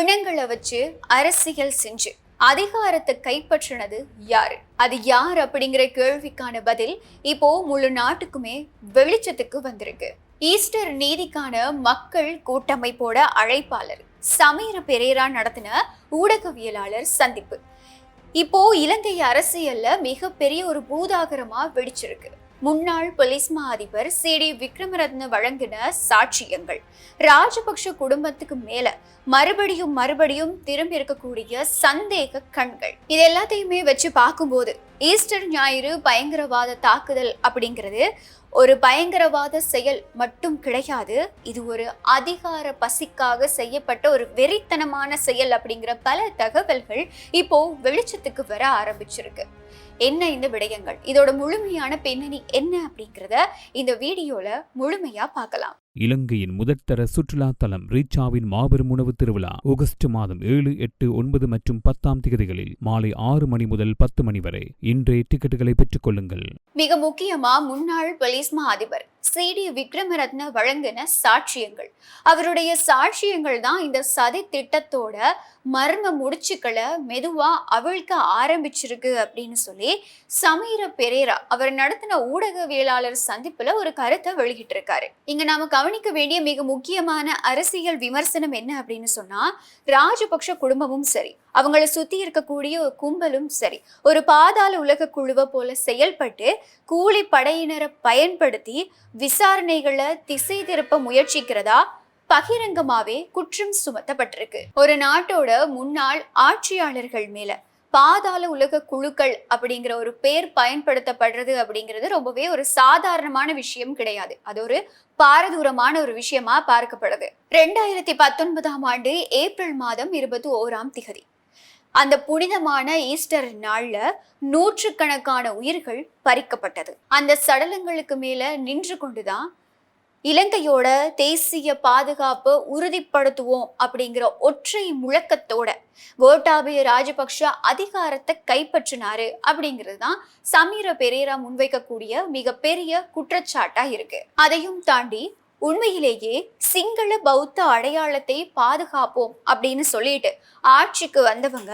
பிணங்களை வச்சு அரசியல் செஞ்சு அதிகாரத்தை கைப்பற்றினது யாரு? அது யார் அப்படிங்கிற கேள்விக்கான பதில் இப்போ முழு நாட்டுக்குமே வெளிச்சத்துக்கு வந்திருக்கு. ஈஸ்டர் நீதிக்கான மக்கள் கூட்டமைப்போட அழைப்பாளர் சமீர பெரேரா நடத்தின ஊடகவியலாளர் சந்திப்பு இப்போ இலங்கை அரசியல்ல மிகப்பெரிய ஒரு பூதாகரமா வெடிச்சிருக்கு. முன்னாள் போலீஸ் மா அதிபர் சி.டி. விக்ரமரத்ன வழங்கின சாட்சியங்கள், ராஜபக்ஷ குடும்பத்துக்கு மேல மறுபடியும் திரும்பி இருக்கக்கூடிய சந்தேக கண்கள், இது எல்லாத்தையுமே வச்சு பார்க்கும்போது ஈஸ்டர் ஞாயிறு பயங்கரவாத தாக்குதல் அப்படிங்கிறது ஒரு பயங்கரவாத செயல் மட்டும் கிடையாது, இது ஒரு அதிகார பசிக்காக செய்யப்பட்ட ஒரு வெறித்தனமான செயல் அப்படிங்கிற பல தகவல்கள் இப்போ வெளிச்சத்துக்கு வர ஆரம்பிச்சிருக்கு. என்ன இந்த விடயங்கள், இதோட முழுமையான பின்னணி என்ன அப்படிங்கிறத இந்த வீடியோல முழுமையா பார்க்கலாம். இலங்கையின் முதற்தர சுற்றுலா தலம் ரீச்சாவின் மாபெரும் உணவு திருவிழா ஆகஸ்ட் மாதம் 7, 8, 9 மற்றும் 10 தேதிகளில் மாலை 6 மணி முதல் 10 மணி வரை இன்றைய டிக்கெட்டுகளை பெற்றுக் கொள்ளுங்கள். மிக முக்கியமா முன்னாள் போலீஸ் மா அதிபர் சி.டி. விக்ரமரத்ன வழங்கின சாட்சியங்கள், அவருடைய சாட்சியங்கள் தான் இந்த சதி திட்டத்தோட மர்ம முடிச்சுக்களை மெதுவா அவிழ்க்க ஆரம்பிச்சிருக்கு அப்படின்னு சொல்லி சமீர பெரேரா அவர் நடத்தின ஊடகவியலாளர் சந்திப்புல ஒரு கருத்தை வெளியிட்டு இருக்காரு. இங்க நாம கவனிக்க வேண்டிய மிக முக்கியமான அரசியல் விமர்சனம் என்ன அப்படின்னு சொன்னா, ராஜபக்ஷ குடும்பமும் சரி, அவங்களை சுத்தி இருக்கக்கூடிய ஒரு கும்பலும் சரி, ஒரு பாதாள உலக குழுவை போல செயல்பட்டு கூலி படையினரை பயன்படுத்தி விசாரணைகளை திசை திருப்ப முயற்சிக்கிறதா பகிரங்கமாவே குற்றம் சுமத்தப்பட்டிருக்கு. ஒரு நாட்டோட முன்னாள் ஆட்சியாளர்கள் மேல பாதாள உலக குழுக்கள் அப்படிங்கிற ஒரு பேர் பயன்படுத்தப்படுறது அப்படிங்கிறது ரொம்பவே ஒரு சாதாரணமான விஷயம் கிடையாது. அது ஒரு பாரதூரமான ஒரு விஷயமா பார்க்கப்படுது. 2019 ஏப்ரல் மாதம் 21 அந்த புனிதமான ஈஸ்டர் நாள்ல நூற்றுக்கணக்கான உயிர்கள் பறிக்கப்பட்டது. அந்த சடலங்களுக்கு மேல நின்று கொண்டுதான் இலங்கையோட தேசிய பாதுகாப்பு உறுதிப்படுத்துவோம் அப்படிங்கிற ஒற்றை முழக்கத்தோட கோட்டாபய ராஜபக்ஷ அதிகாரத்தை கைப்பற்றினாரு அப்படிங்கிறது தான் சமீர பெரேரா முன்வைக்கக்கூடிய மிகப்பெரிய குற்றச்சாட்டா இருக்கு. அதையும் தாண்டி உண்மையிலேயே சிங்கள பௌத்த அடையாளத்தை பாதுகாப்போம் அப்படின்னு சொல்லிட்டு ஆட்சிக்கு வந்தவங்க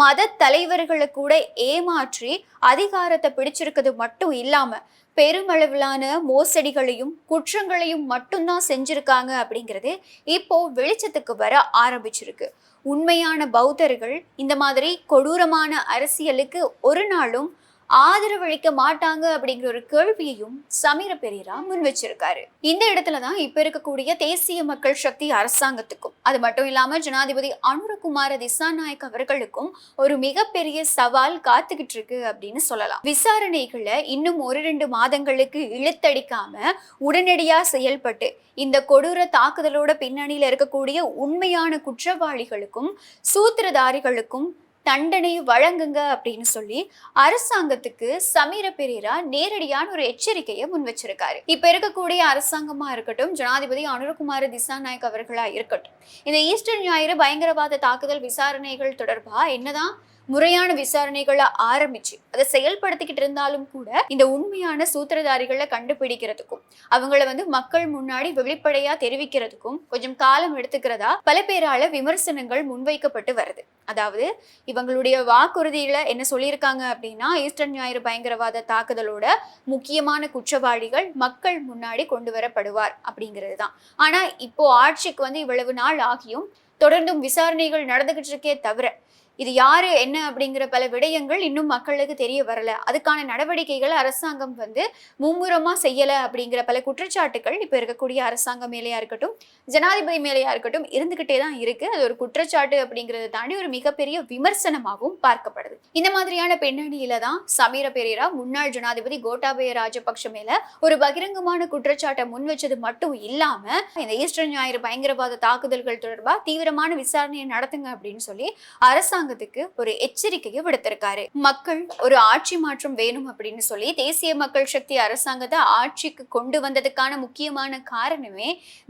மத தலைவர்களை கூட ஏமாற்றி அதிகாரத்தை பிடிச்சிருக்கிறது மட்டும் இல்லாம பெருமளவிலான மோசடிகளையும் குற்றங்களையும் மட்டும்தான் செஞ்சிருக்காங்க அப்படிங்கிறது இப்போ வெளிச்சத்துக்கு வர ஆரம்பிச்சிருக்கு. உண்மையான பௌத்தர்கள் இந்த மாதிரி கொடூரமான அரசியலுக்கு ஒரு நாளும் ஆதரவளிக்க மாட்டாங்க அப்படிங்கிற ஒரு கேள்வியையும் சமீர பெரேரா முன் வச்சிருக்காரு. இந்த இடத்துலதான் இப்ப இருக்கக்கூடிய தேசிய மக்கள் சக்தி அரசாங்கத்துக்கும், அது மட்டும் இல்லாம ஜனாதிபதி அனுரகுமார திசாநாயக் அவர்களுக்கும் ஒரு மிகப்பெரிய சவால் காத்துக்கிட்டு இருக்கு அப்படின்னு சொல்லலாம். விசாரணைகளை இன்னும் 1-2 மாதங்களுக்கு இழுத்தடிக்காம உடனடியா செயல்பட்டு இந்த கொடூர தாக்குதலோட பின்னணியில இருக்கக்கூடிய உண்மையான குற்றவாளிகளுக்கும் சூத்திரதாரிகளுக்கும் தண்டனை வழங்குங்க அப்படின்னு சொல்லி அரசாங்கத்துக்கு சமீர பெரேரா நேரடியான ஒரு எச்சரிக்கையை முன் வச்சிருக்காரு. இப்ப இருக்கக்கூடிய அரசாங்கமா இருக்கட்டும், ஜனாதிபதி அனுரகுமார திசாநாயக் அவர்களா இருக்கட்டும், இந்த ஈஸ்டர் ஞாயிறு பயங்கரவாத தாக்குதல் விசாரணைகள் தொடர்பா என்னதான் முறையான விசாரணைகளை ஆரம்பிச்சு அதை செயல்படுத்திக்கிட்டு இருந்தாலும் கூட இந்த உண்மையான சூத்திரதாரிகளை கண்டுபிடிக்கிறதுக்கும் அவங்கள மக்கள் முன்னாடி வெளிப்படையா தெரிவிக்கிறதுக்கும் கொஞ்சம் காலம் எடுத்துக்கிறதா பல பேரால விமர்சனங்கள் முன்வைக்கப்பட்டு வருது. அதாவது இவங்களுடைய வாக்குறுதியில என்ன சொல்லியிருக்காங்க அப்படின்னா, ஈஸ்டர் ஞாயிறு பயங்கரவாத தாக்குதலோட முக்கியமான குற்றவாளிகள் மக்கள் முன்னாடி கொண்டு வரப்படுவார் அப்படிங்கிறது தான். ஆனா இப்போ ஆட்சிக்கு இவ்வளவு நாள் ஆகியும் தொடர்ந்தும் விசாரணைகள் நடந்துகிட்டு இருக்கே தவிர இது யாரு என்ன அப்படிங்கிற பல விடயங்கள் இன்னும் மக்களுக்கு தெரிய வரல. அதுக்கான நடவடிக்கைகள் அரசாங்கம் மும்முரமா செய்யல அப்படிங்கிற பல குற்றச்சாட்டுகள் இப்ப இருக்கக்கூடிய அரசாங்கம் மேலேயா இருக்கட்டும், ஜனாதிபதி மேலேயா இருக்கட்டும் இருந்துகிட்டே தான் இருக்கு. அது ஒரு குற்றச்சாட்டு அப்படிங்கறத தாண்டி ஒரு மிகப்பெரிய விமர்சனமாகவும் பார்க்கப்படுது. இந்த மாதிரியான பின்னணியில தான் சமீர பெரேரா முன்னாள் ஜனாதிபதி கோட்டாபய ராஜபக்ஷ மேல ஒரு பகிரங்கமான குற்றச்சாட்டை முன் வச்சது மட்டும் இல்லாம இந்த ஈஸ்டர் ஞாயிறு பயங்கரவாத தாக்குதல்கள் தொடர்பா தீவிரமான விசாரணையை நடத்துங்க அப்படின்னு சொல்லி அரசாங்கம் ஒரு எச்சரிக்கையை விடுத்திருக்காரு. மக்கள் ஒரு ஆட்சி மாற்றம் வேணும் அப்படின்னு சொல்லி தேசிய மக்கள் சக்தி அரசாங்கத்தை ஆட்சிக்கு கொண்டு வந்ததுக்கான முக்கியமான காரணமே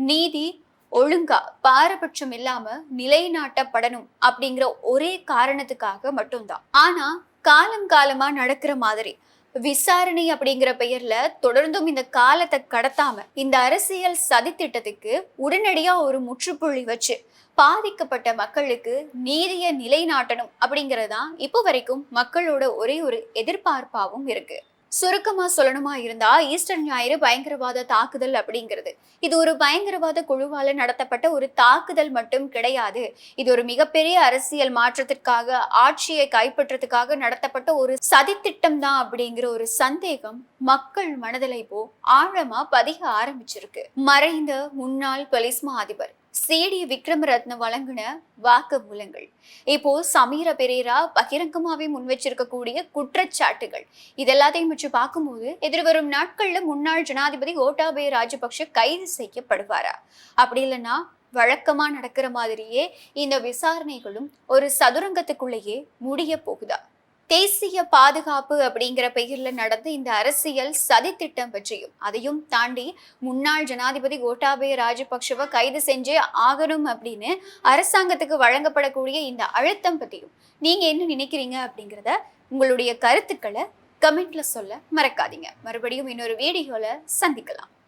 நீதி ஒழுங்கா பாரபட்சம் இல்லாம நிலைநாட்டப்படணும் அப்படிங்கிற ஒரே காரணத்துக்காக மட்டும்தான். ஆனா காலம் காலமா நடக்கிற மாதிரி விசாரணை அப்படிங்கிற பெயர்ல தொடர்ந்தும் இந்த காலத்தை கடத்தாம இந்த அரசியல் சதித்திட்டத்துக்கு உடனடியா ஒரு முற்றுப்புள்ளி வச்சு பாதிக்கப்பட்ட மக்களுக்கு நீதியை நிலைநாட்டணும் அப்படிங்கறதுதான் இப்போ வரைக்கும் மக்களோட ஒரே ஒரு எதிர்பார்ப்பாவும் இருக்கு. சுருக்கமா சொல்லணுமா இருந்தா, ஈஸ்டர் ஞாயிறு பயங்கரவாத தாக்குதல் அப்படிங்கிறது இது ஒரு பயங்கரவாத குழுவால நடத்தப்பட்ட ஒரு தாக்குதல் மட்டும் கிடையாது. இது ஒரு மிகப்பெரிய அரசியல் மாற்றத்திற்காக, ஆட்சியை கைப்பற்றதுக்காக நடத்தப்பட்ட ஒரு சதித்திட்டம் தான் அப்படிங்கிற ஒரு சந்தேகம் மக்கள் மனதில் இப்போ ஆழமா பதிக ஆரம்பிச்சிருக்கு. மறைந்த முன்னாள் போலீஸ் மா அதிபர் சிடி விக்ரமரத்ன வழங்கின வாக்குமூலங்கள், இப்போ சமீர பெரேரா பகிரங்கமாவே முன் வச்சிருக்கக்கூடிய குற்றச்சாட்டுகள், இதெல்லாத்தையும் வச்சு பார்க்கும்போது எதிர்வரும் நாட்கள்ல முன்னாள் ஜனாதிபதி கோட்டாபய ராஜபக்ஷ கைது செய்யப்படுவாரா, அப்படி இல்லைன்னா வழக்கமா நடக்கிற மாதிரியே இந்த விசாரணைகளும் ஒரு சதுரங்கத்துக்குள்ளேயே முடிய போகுதா? தேசிய பாதுகாப்பு அப்படிங்கிற பெயர்ல நடந்த இந்த அரசியல் சதி திட்டம் பற்றியும், அதையும் தாண்டி முன்னாள் ஜனாதிபதி கோட்டாபய ராஜபக்ஷவை கைது செஞ்சே ஆகணும் அப்படின்னு அரசாங்கத்துக்கு வழங்கப்படக்கூடிய இந்த அழுத்தம் பற்றியும் நீங்க என்ன நினைக்கிறீங்க அப்படிங்கிறத உங்களுடைய கருத்துக்களை கமெண்ட்ல சொல்ல மறக்காதீங்க. மறுபடியும் இன்னொரு வீடியோல சந்திக்கலாம்.